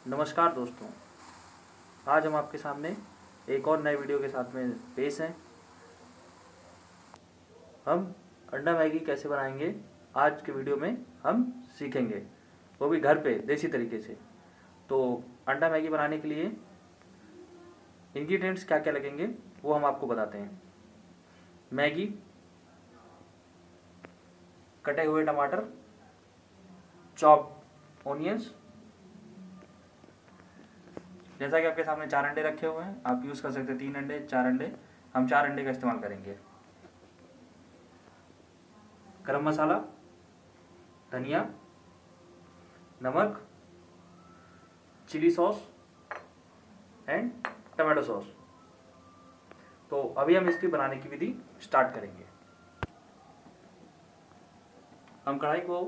नमस्कार दोस्तों, आज हम आपके सामने एक और नए वीडियो के साथ में पेश हैं। हम अंडा मैगी कैसे बनाएंगे आज के वीडियो में हम सीखेंगे, वो भी घर पे देसी तरीके से। तो अंडा मैगी बनाने के लिए इंग्रेडिएंट्स क्या क्या लगेंगे वो हम आपको बताते हैं। मैगी, कटे हुए टमाटर, चॉप ओनियंस। जैसा कि आपके सामने 4 अंडे रखे हुए हैं, आप यूज़ कर सकते हैं 3 अंडे, 4 अंडे। हम 4 अंडे का इस्तेमाल करेंगे। गरम मसाला, धनिया, नमक, chili sauce and tomato sauce. तो अभी हम इसकी बनाने की विधि स्टार्ट करेंगे। हम कढ़ाई को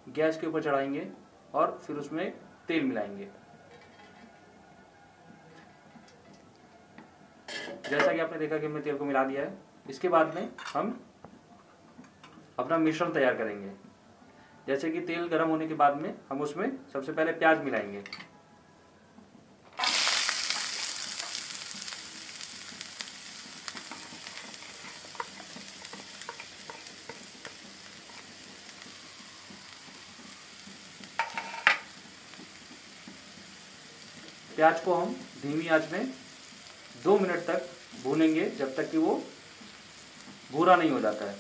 गैस के ऊपर चढ़ाएंगे और फिर उसमें तेल मिलाएंगे। जैसा कि आपने देखा कि हमने तेल को मिला दिया है। इसके बाद में हम अपना मिश्रण तैयार करेंगे। जैसे कि तेल गर्म होने के बाद में हम उसमें सबसे पहले प्याज मिलाएंगे। प्याज को हम धीमी आंच में 2 मिनट तक भूनेंगे, जब तक कि वो भूरा नहीं हो जाता है।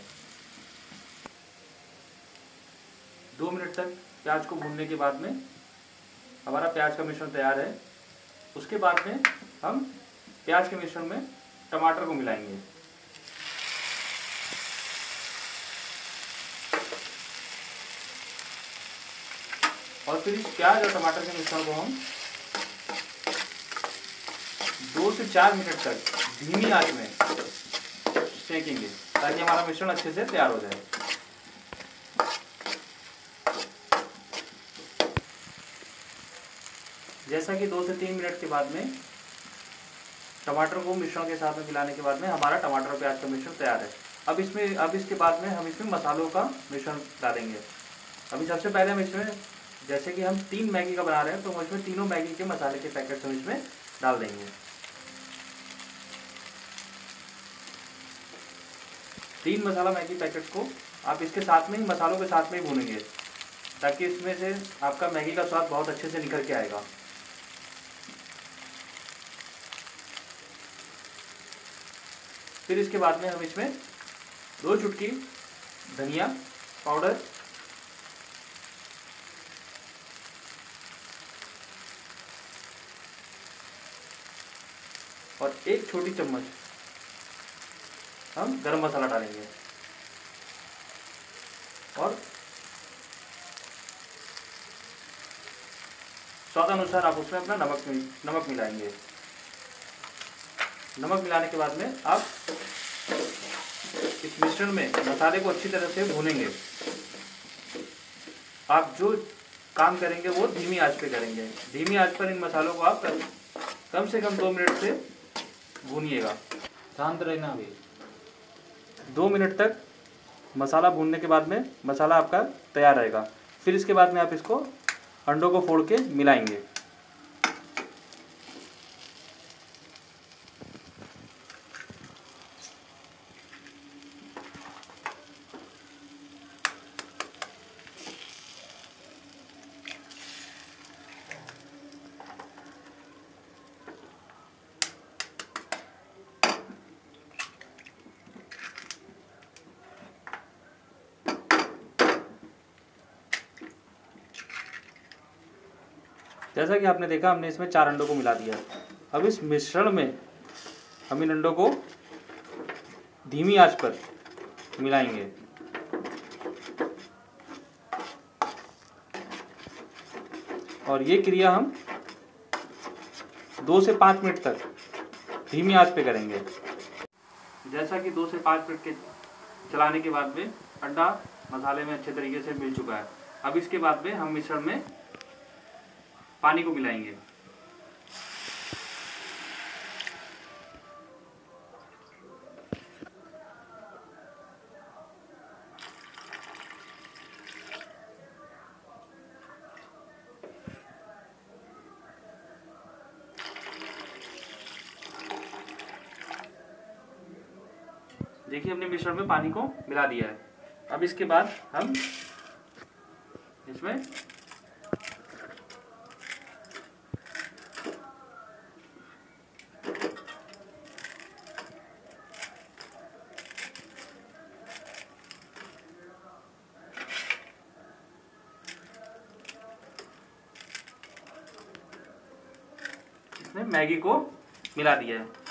2 मिनट तक प्याज को भूनने के बाद में हमारा प्याज का मिश्रण तैयार है। उसके बाद में हम प्याज के मिश्रण में टमाटर को मिलाएंगे। और फिर इस प्याज और टमाटर के मिश्रण को हम 2 से 4 मिनट तक धीमी आंच में सेकेंगे, ताकि हमारा मिश्रण अच्छे से तैयार हो जाए। जैसा कि 2 से 3 मिनट के बाद में टमाटर को मिश्रण के साथ में मिलाने के बाद में हमारा टमाटर और प्याज का मिश्रण तैयार है। अब इसके बाद में हम इसमें मसालों का मिश्रण डालेंगे। अभी सबसे पहले हम इसमें, जैसे कि हम 3 मैगी का बना रहे हैं, तो हम इसमें तीनों मैगी के मसाले के पैकेट्स हम इसमें डाल देंगे। 3 मसाला मैगी पैकेट्स को आप इसके साथ में ही, मसालों के साथ में ही भूनेंगे, ताकि इसमें से आपका मैगी का स्वाद बहुत अच्छे से निखर के आएगा। फिर इसके बाद में हम इसमें 2 चुटकी धनिया पाउडर, और 1 छोटी चम्मच हम गरम मसाला डालेंगे। और स्वादानुसार आप उसमें अपना नमक मिलाएंगे। नमक मिलाने के बाद में आप इस मिश्रण में मसाले को अच्छी तरह से भूनेंगे। आप जो काम करेंगे वो धीमी आंच पे करेंगे। धीमी आंच पर इन मसालों को आप कम से कम 2 मिनट से भूनिएगा। शांत रहना। भी 2 मिनट तक मसाला भूनने के बाद में मसाला आपका तैयार रहेगा। फिर इसके बाद में आप इसको अंडों को फोड़ के मिलाएंगे। जैसा कि आपने देखा, हमने इसमें 4 अंडों को मिला दिया। अब इस मिश्रण में हम इन अंडों को धीमी आंच पर मिलाएंगे। और ये क्रिया हम 2 से 5 मिनट तक धीमी आंच पे करेंगे। जैसा कि 2 से 5 मिनट के चलाने के बाद में अंडा मसाले में अच्छे तरीके से मिल चुका है। अब इसके बाद में हम मिश्रण में पानी को मिलाएंगे। देखिए हमने मिश्रण में पानी को मिला दिया है। अब इसके बाद हम इसमें मैगी को मिला दिया है।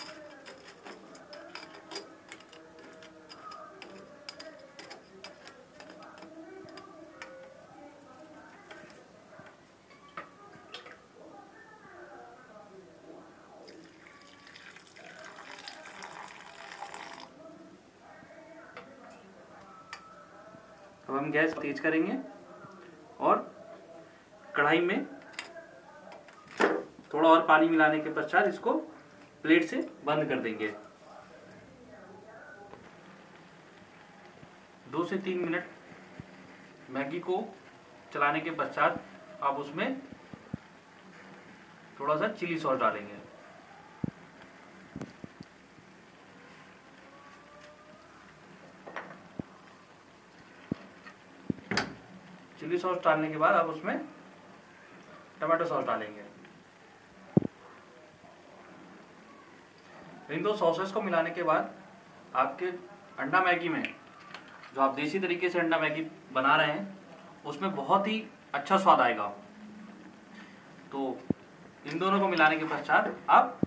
अब हम गैस तेज करेंगे और कढ़ाई में थोड़ा और पानी मिलाने के पश्चात इसको प्लेट से बंद कर देंगे। 2 से 3 मिनट मैगी को चलाने के पश्चात आप उसमें थोड़ा सा चिली सॉस डालेंगे। चिली सॉस डालने के बाद आप उसमें टमाटो सॉस डालेंगे। इन दो सॉसेस को मिलाने के बाद आपके अंडा मैगी में, जो आप देसी तरीके से अंडा मैगी बना रहे हैं, उसमें बहुत ही अच्छा स्वाद आएगा। तो इन दोनों को मिलाने के पश्चात आप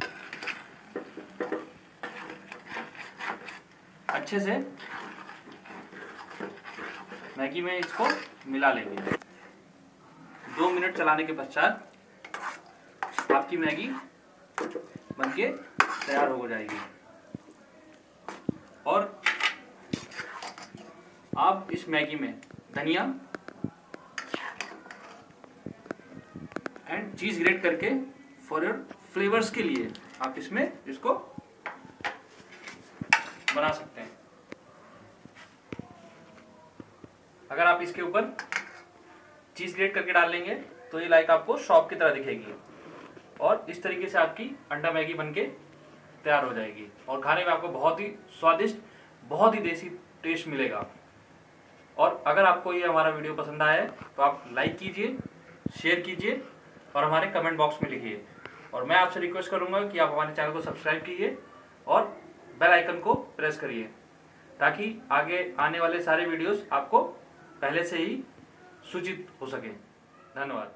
अच्छे से मैगी में इसको मिला लेंगे। 2 मिनट चलाने के पश्चात आपकी मैगी बनके तैयार हो जाएगी। और आप इस मैगी में धनिया एंड चीज ग्रेट करके फॉर योर फ्लेवर्स के लिए आप इसमें इसको बना सकते हैं। अगर आप इसके ऊपर चीज ग्रेट करके डाल लेंगे तो ये लाइक आपको शॉप की तरह दिखेगी और इस तरीके से आपकी अंडा मैगी बनके तैयार हो जाएगी और खाने में आपको बहुत ही स्वादिष्ट, बहुत ही देसी टेस्ट मिलेगा। और अगर आपको ये हमारा वीडियो पसंद आया है तो आप लाइक कीजिए, शेयर कीजिए और हमारे कमेंट बॉक्स में लिखिए। और मैं आपसे रिक्वेस्ट करूंगा कि आप हमारे चैनल को सब्सक्राइब कीजिए और बेल आइकन को प्रेस करिए ताकि आगे आने वाले सारे वीडियोस आपको पहले से ही सूचित हो सके। धन्यवाद।